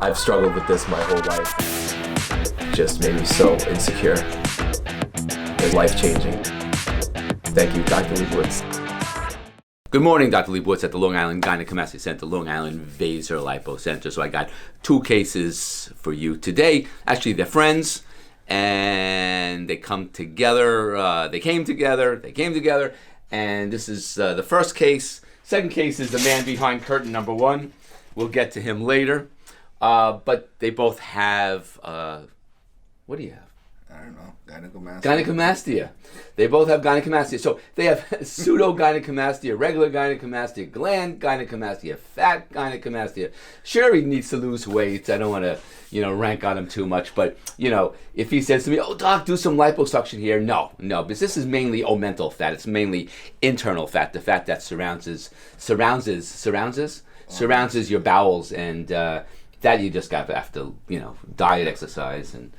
I've struggled with this my whole life. Just made me so insecure. It's life-changing. Thank you, Dr. Lebowitz. Good morning, Dr. Lebowitz at the Long Island Gynecomastia Center, Long Island VaserLipo Center. So I got 2 cases for you today. Actually, they're friends, and they come together. They came together, and this is the first case. Second case is the man behind curtain number 1. We'll get to him later. But they both have, what do you have? I don't know, gynecomastia. Gynecomastia. They both have gynecomastia. So they have pseudo-gynecomastia, regular gynecomastia, gland gynecomastia, fat gynecomastia. Sure, he needs to lose weight. I don't want to, rank on him too much. But, if he says to me, oh, doc, do some liposuction here. No, because this is mainly omental fat. It's mainly internal fat, the fat that surrounds your bowels, and that you just have to, diet, exercise, and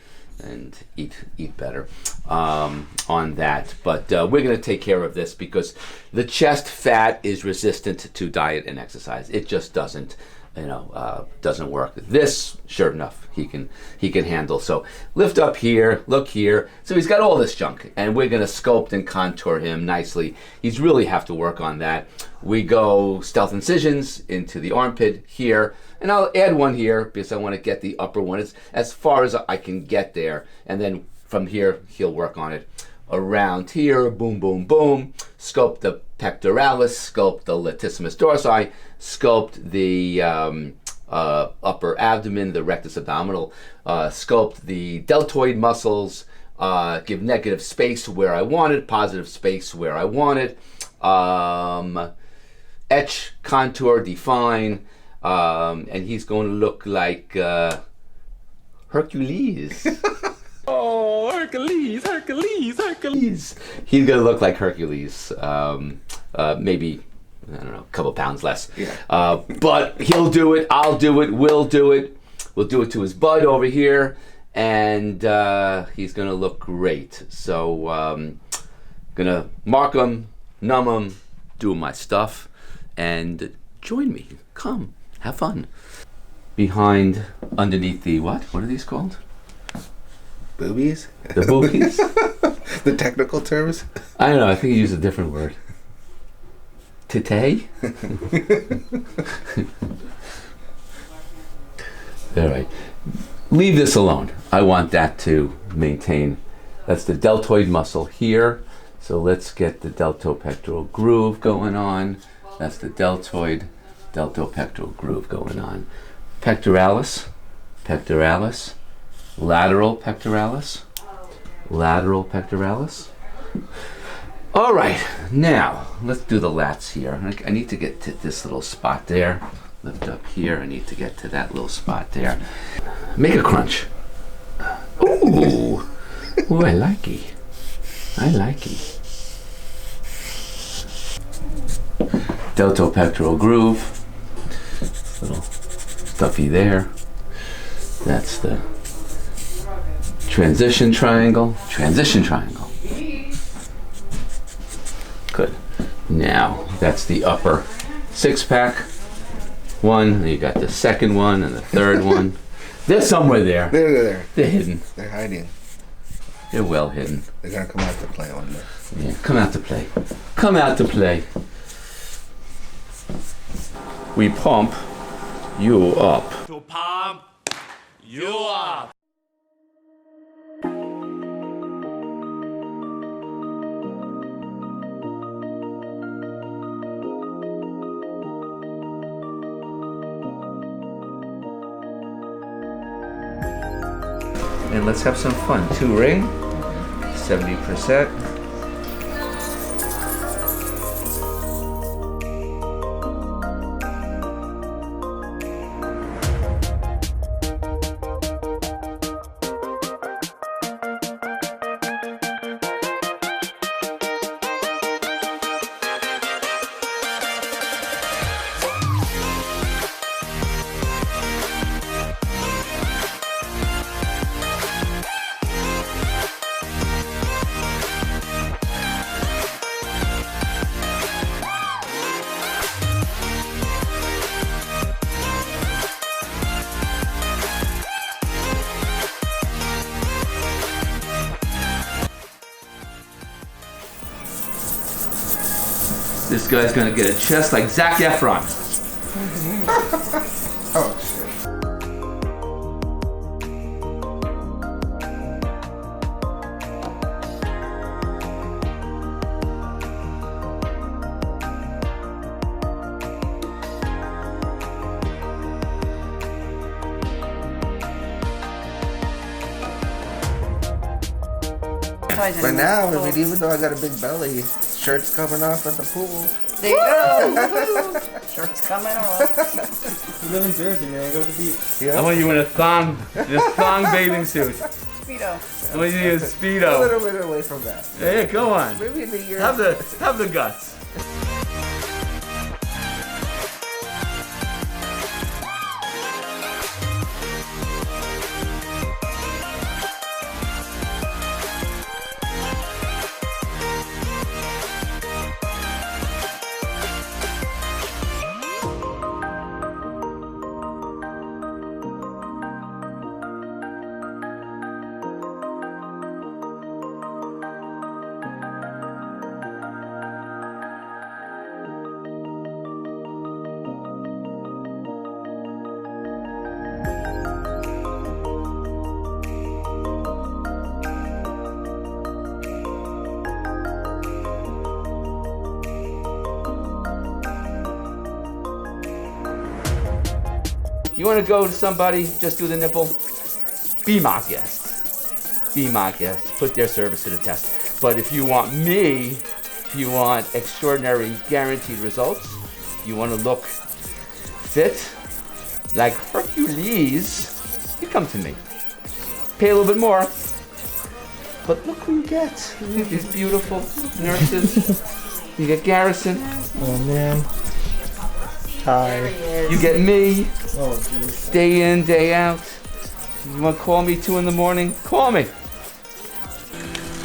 eat better on that. But we're going to take care of this because the chest fat is resistant to diet and exercise. It just doesn't work. This, sure enough, he can handle. So lift up here, look here. So he's got all this junk, and we're going to sculpt and contour him nicely. He's really have to work on that. We go stealth incisions into the armpit here, and I'll add one here because I want to get the upper one as far as I can get there, and then from here he'll work on it around here. Boom, boom, boom. Sculpt the pectoralis, sculpt the latissimus dorsi, sculpt the upper abdomen, the rectus abdominal, sculpt the deltoid muscles, give negative space where I want it, positive space where I want it, etch, contour, define, and he's going to look like Hercules. Oh, Hercules. He's going to look like Hercules. Maybe, I don't know, a couple pounds less. Yeah. But he'll do it, I'll do it, we'll do it. We'll do it to his butt over here, and he's going to look great. So, going to mark him, numb him, do my stuff, and join me. Come, have fun. Behind, underneath the what? What are these called? Boobies? The boobies? The technical terms? I don't know, I think you use a different word. Tete? All right. Leave this alone. I want that to maintain. That's the deltoid muscle here. So let's get the deltopectoral groove going on. That's the deltopectoral groove going on. Pectoralis, lateral pectoralis. All right, now let's do the lats here. I need to get to this little spot there. Lift up here, I need to get to that little spot there. Make a crunch. Ooh, I like it. Deltopectoral groove. Little stuffy there. That's the transition triangle. Good. Now, that's the upper 6-pack one. And you got the second one and the third one. They're somewhere there. They're there. They're hidden. They're hiding. They're well hidden. They're going to come out to play one day. Yeah, come out to play. We pump you up. To pump you up. And let's have some fun. 2 ring, 70%. This guy's gonna get a chest like Zac Efron. Oh shit. But now, I mean, even though I got a big belly, shirt's coming off at the pool. There you go. Shirt's coming off. You live in Jersey, man. Go to the beach. I want you in a thong bathing suit. Speedo. I want you in a A Speedo. little bit away from that. Yeah, go on. Maybe in a year. Have the guts. You want to go to somebody, just do the nipple? Be my guest. Be my guest. Put their service to the test. But if you want me, if you want extraordinary guaranteed results, you want to look fit, like Hercules, you come to me. Pay a little bit more. But look who you get. You get these beautiful nurses. You get Garrison. Oh, man. Hi. You get me. Oh, jeez. Day in, day out. You want to call me 2 in the morning? Call me.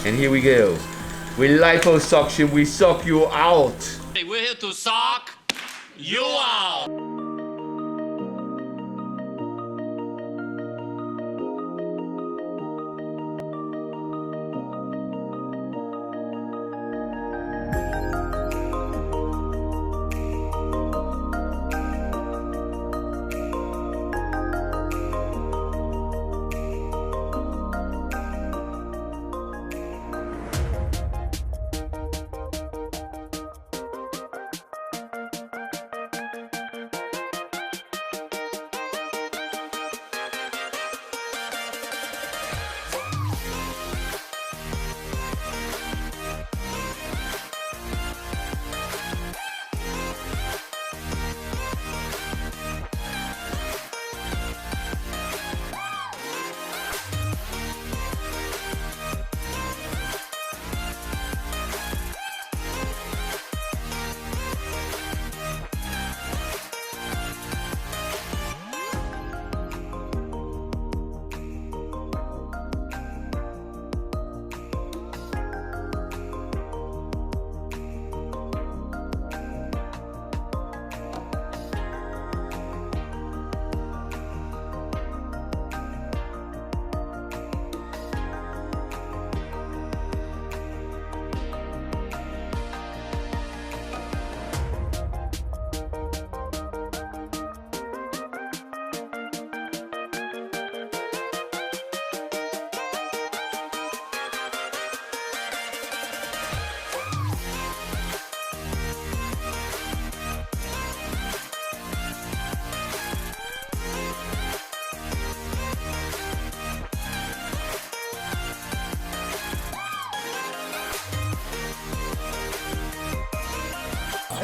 And here we go. With liposuction, we suck you out. We're here to suck you out.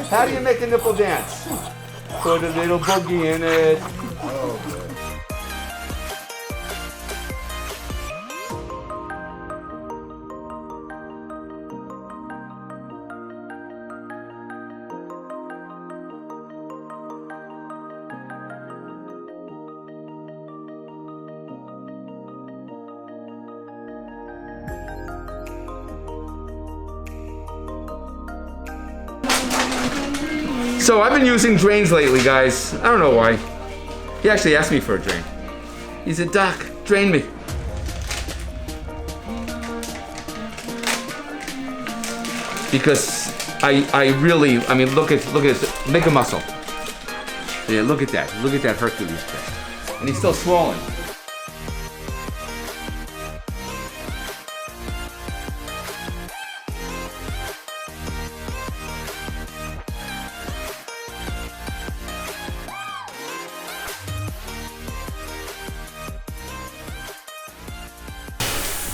How do you make a nipple dance? Put a little boogie in it. So I've been using drains lately, guys. I don't know why. He actually asked me for a drain. He said, "Doc, drain me." Because I really, I mean, look at this. Make a muscle. Yeah, look at that. Look at that Hercules chest. And he's still swollen.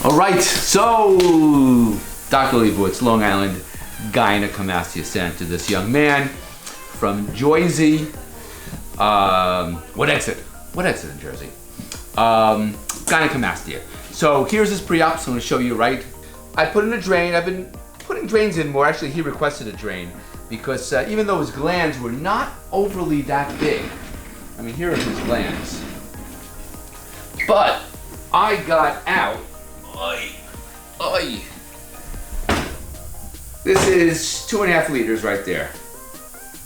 All right, so Dr. Lebowitz, Long Island Gynecomastia Center. This young man from Jersey. What exit? What exit in Jersey? Gynecomastia. So here's his pre-op. So I'm going to show you, right? I put in a drain. I've been putting drains in more. Actually, he requested a drain because even though his glands were not overly that big, I mean, here are his glands. But I got out. This is 2.5 liters right there.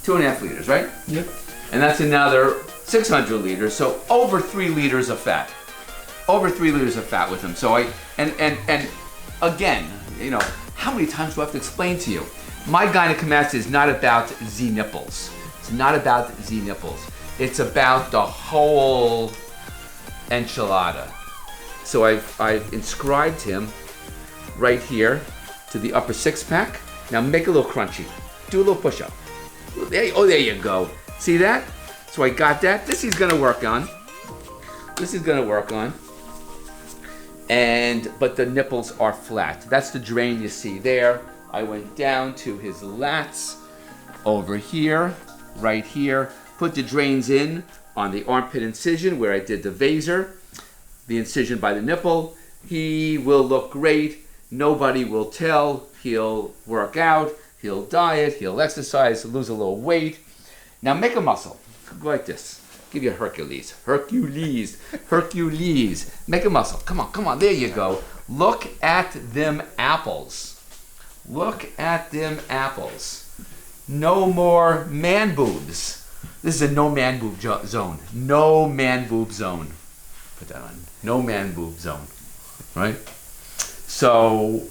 2.5 liters, right? Yep. And that's another 600 liters, so over 3 liters of fat. Over 3 liters of fat with him. So and again, you know, how many times do I have to explain to you? My gynecomastia is not about Z nipples. It's not about Z nipples. It's about the whole enchilada. So I've inscribed him right here to the upper 6-pack. Now make a little crunchy. Do a little push-up. There you go. See that? So I got that. This he's gonna work on. This is gonna work on. But the nipples are flat. That's the drain you see there. I went down to his lats over here, right here. Put the drains in on the armpit incision where I did the vaser. The incision by the nipple. He will look great. Nobody will tell. He'll work out. He'll diet. He'll exercise. Lose a little weight. Now make a muscle. Go like this. Give you a Hercules. Hercules. Hercules. Make a muscle. Come on, come on. There you go. Look at them apples. Look at them apples. No more man boobs. This is a no man boob zone. No man boob zone. Put that on. No man boob zone. Right? So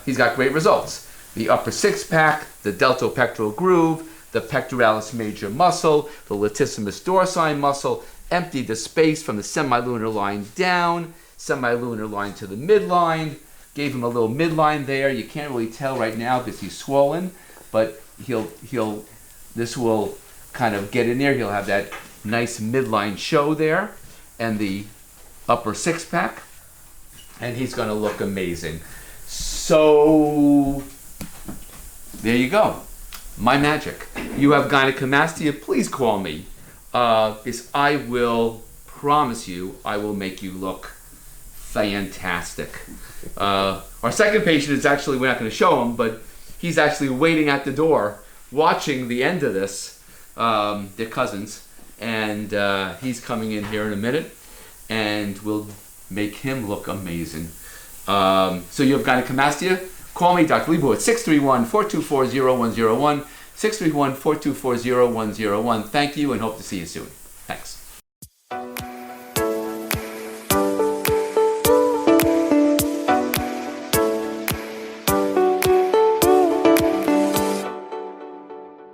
he's got great results. The upper 6-pack, the deltopectoral groove, the pectoralis major muscle, the latissimus dorsi muscle, emptied the space from the semilunar line down, semilunar line to the midline, gave him a little midline there. You can't really tell right now because he's swollen, but this will kind of get in there. He'll have that nice midline show there, and the upper 6-pack, and he's going to look amazing. So there you go. My magic. You have gynecomastia, please call me. Because I will promise you, I will make you look fantastic. Our second patient is actually, we're not going to show him, but he's actually waiting at the door, watching the end of this. They're cousins, and he's coming in here in a minute, and we'll make him look amazing. So you have gynecomastia? Call me, Dr. Lebowitz, 631-424-0101, 631-424-0101. Thank you and hope to see you soon. Thanks.